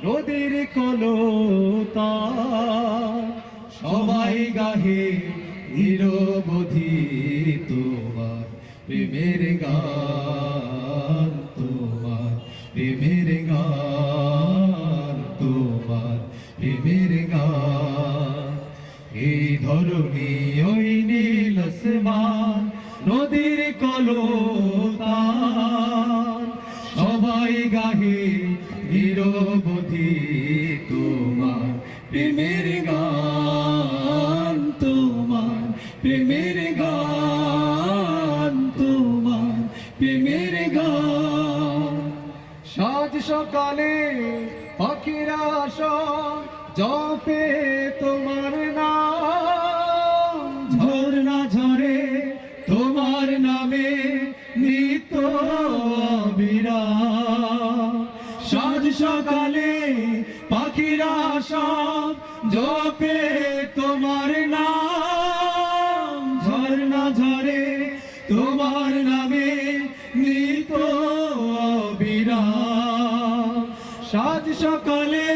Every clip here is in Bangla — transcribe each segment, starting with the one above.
নদীর কলতা সবাই গাহে নিরবধি তোমার প্রেমের গান, তোমার প্রেমের গান, তোমার প্রেমের গান। এই ধরণী ওই নীল আসমান নদীর কলতান সবাই গাহে নিরবধি তোমার প্রেমের গান, তোমার প্রেমের গান, তোমার প্রেমের গান। সাজ সকালে পাখিরা সব জপে তোমার নাম, ঝরনা ঝরে তোমার নামে নিত্য অবিরাম। সাজ সকালে পাখিরা সব জপে তোমার নাম, ঝরনা ঝরে তোমার নামে নিত্য অবিরাম। সাজ সকালে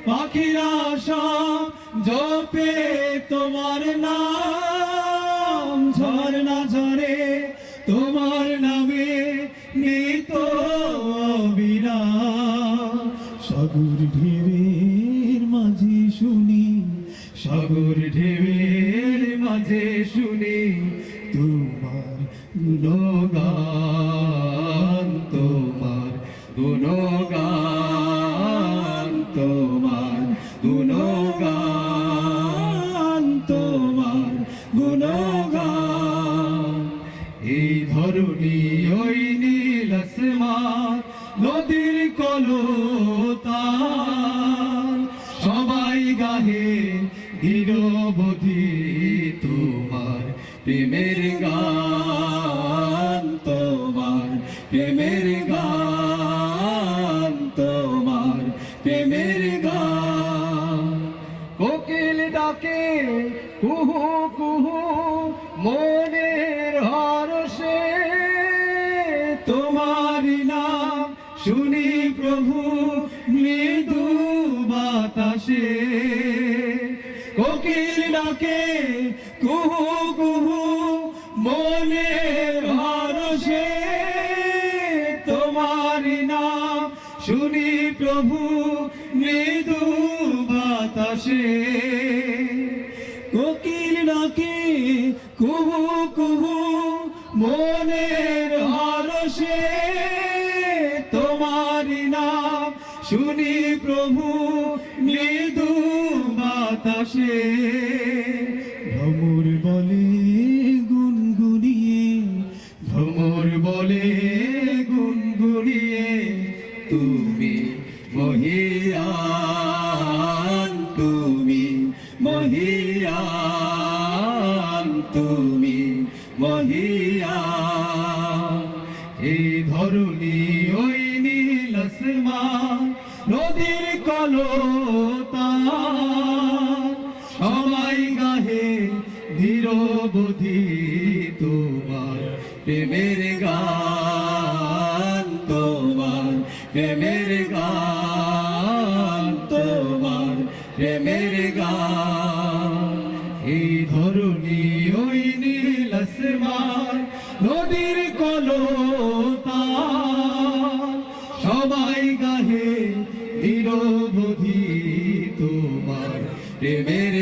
পাখিরা সব জপে তোমার নাম, ঝরনা ঝরে তোমার নামে নিত্য অবিরাম। সাগর ঢেউয়ের মাঝে শুনি, সাগর ঢেউয়ের মাঝে শুনি তোমার গুণগান, তোমার গুণগান, তোমার গুণগান, তোমার গুণগান। এই ধরণী ওই নীল আসমান নদীর কলতান সবাই গাহে নিরবধি তোমার প্রেমের গান, তোমার প্রেমের গান, তোমার প্রেমের গান। কোকিল ডাকে কুহু কুহু মনের হরষে, তোমার নাম শুনি প্রভু মৃদু বাতাসে। কোকিল ডাকে কুহু কুহু মনের হরষে, তোমার নাম শুনি প্রভু মৃদু বাতাসে। কোকিল ডাকে কুহু কুহু মনের হরষে, তোমার নাম শুনি প্রভু মৃদু বাতাসে। ভ্রমর বলে গুনগুনিয়ে, ভ্রমর বলে গুনগুনিয়ে তুমি মহিয়ান, তুমি মহিয়ান, তুমি মহিয়ান। এই ধরণী ওই নীল আসমান নদীর কলতান সবাই গাহে নিরবধি তোমার প্রেমের গান, তোমার প্রেমের গান, তোমার প্রেমের গান। এই ধরণী ওই নীল আসমান নদীর কলতান সবাই গাহে নিরবধি তোমার প্রেমের